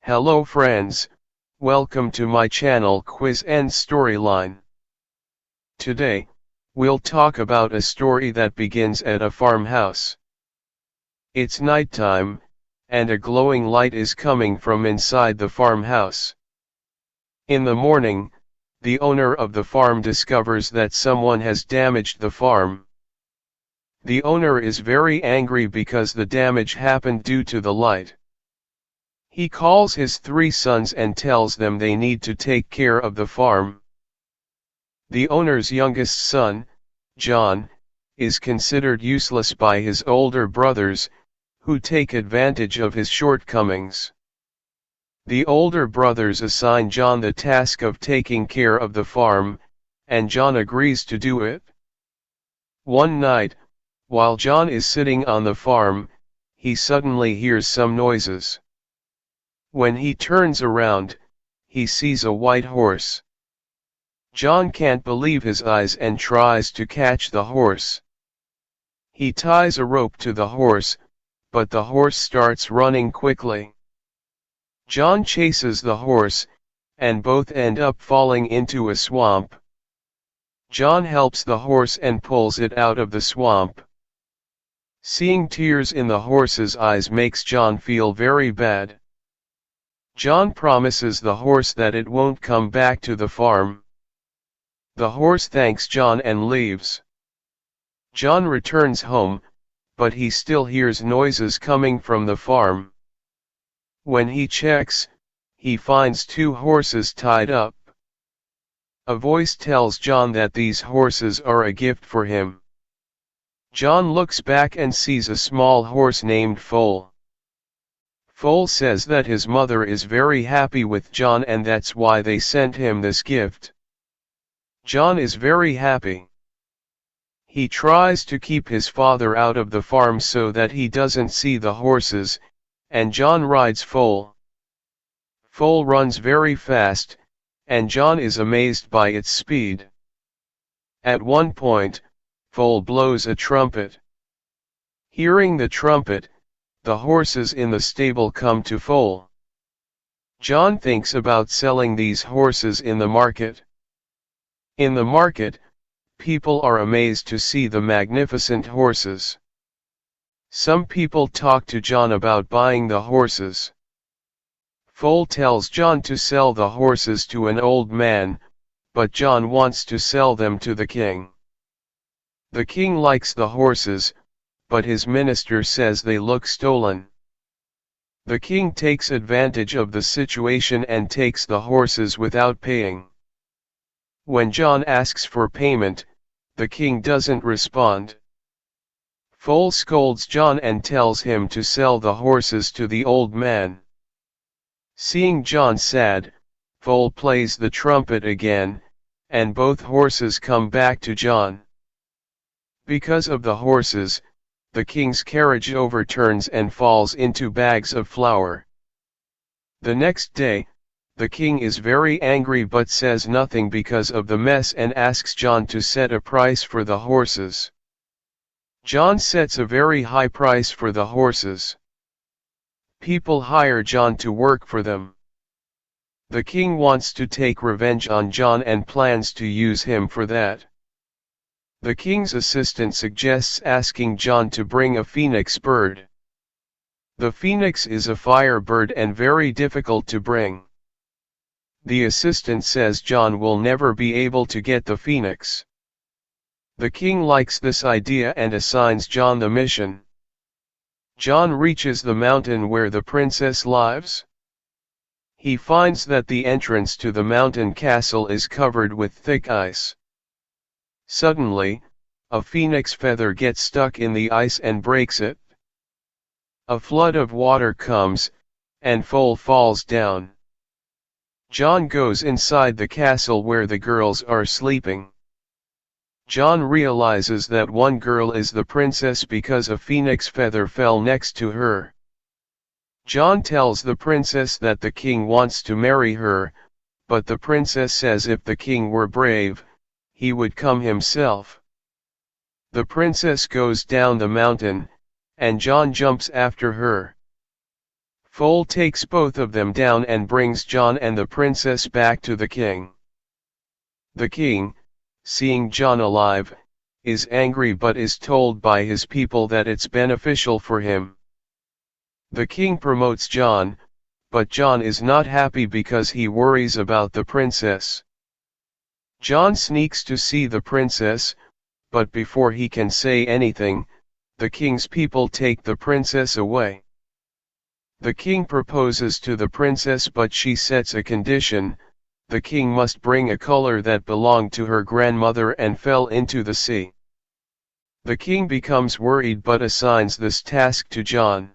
Hello friends, welcome to my channel Quiz and Storyline. Today, we'll talk about a story that begins at a farmhouse. It's nighttime, and a glowing light is coming from inside the farmhouse. In the morning, the owner of the farm discovers that someone has damaged the farm. The owner is very angry because the damage happened due to the light. He calls his 3 sons and tells them they need to take care of the farm. The owner's youngest son, John, is considered useless by his older brothers, who take advantage of his shortcomings. The older brothers assign John the task of taking care of the farm, and John agrees to do it. One night, while John is sitting on the farm, he suddenly hears some noises. When he turns around, he sees a white horse. John can't believe his eyes and tries to catch the horse. He ties a rope to the horse, but the horse starts running quickly. John chases the horse, and both end up falling into a swamp. John helps the horse and pulls it out of the swamp. Seeing tears in the horse's eyes makes John feel very bad. John promises the horse that it won't come back to the farm. The horse thanks John and leaves. John returns home, but he still hears noises coming from the farm. When he checks, he finds 2 horses tied up. A voice tells John that these horses are a gift for him. John looks back and sees a small horse named Foal. Foal says that his mother is very happy with John and that's why they sent him this gift. John is very happy. He tries to keep his father out of the farm so that he doesn't see the horses, and John rides Foal. Foal runs very fast, and John is amazed by its speed. At one point, Foal blows a trumpet. Hearing the trumpet, the horses in the stable come to Foal. John thinks about selling these horses in the market. In the market, people are amazed to see the magnificent horses. Some people talk to John about buying the horses. Foal tells John to sell the horses to an old man, but John wants to sell them to the king. The king likes the horses, but his minister says they look stolen. The king takes advantage of the situation and takes the horses without paying. When John asks for payment, the king doesn't respond. Foal scolds John and tells him to sell the horses to the old man. Seeing John sad, Foal plays the trumpet again, and both horses come back to John. Because of the horses, the king's carriage overturns and falls into bags of flour. The next day, the king is very angry but says nothing because of the mess and asks John to set a price for the horses. John sets a very high price for the horses. People hire John to work for them. The king wants to take revenge on John and plans to use him for that. The king's assistant suggests asking John to bring a phoenix bird. The phoenix is a fire bird and very difficult to bring. The assistant says John will never be able to get the phoenix. The king likes this idea and assigns John the mission. John reaches the mountain where the princess lives. He finds that the entrance to the mountain castle is covered with thick ice. Suddenly, a phoenix feather gets stuck in the ice and breaks it. A flood of water comes, and Foal falls down. John goes inside the castle where the girls are sleeping. John realizes that one girl is the princess because a phoenix feather fell next to her. John tells the princess that the king wants to marry her, but the princess says if the king were brave, he would come himself. The princess goes down the mountain, and John jumps after her. Foal takes both of them down and brings John and the princess back to the king. The king, seeing John alive, is angry but is told by his people that it's beneficial for him. The king promotes John, but John is not happy because he worries about the princess. John sneaks to see the princess, but before he can say anything, the king's people take the princess away. The king proposes to the princess but she sets a condition: the king must bring a color that belonged to her grandmother and fell into the sea. The king becomes worried but assigns this task to John.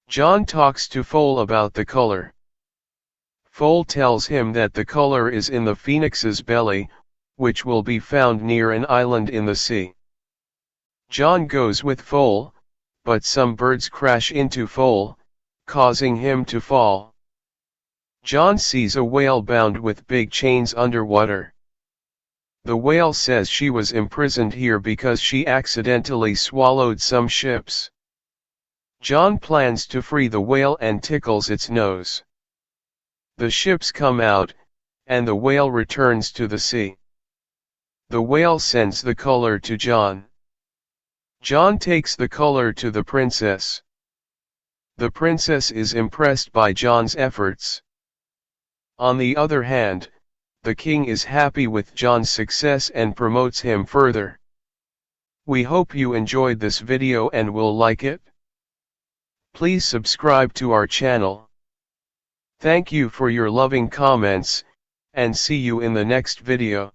John talks to Foal about the color. Foal tells him that the color is in the phoenix's belly, which will be found near an island in the sea. John goes with Foal, but some birds crash into Foal, causing him to fall. John sees a whale bound with big chains underwater. The whale says she was imprisoned here because she accidentally swallowed some ships. John plans to free the whale and tickles its nose. The ships come out, and the whale returns to the sea. The whale sends the color to John. John takes the color to the princess. The princess is impressed by John's efforts. On the other hand, the king is happy with John's success and promotes him further. We hope you enjoyed this video and will like it. Please subscribe to our channel. Thank you for your loving comments, and see you in the next video.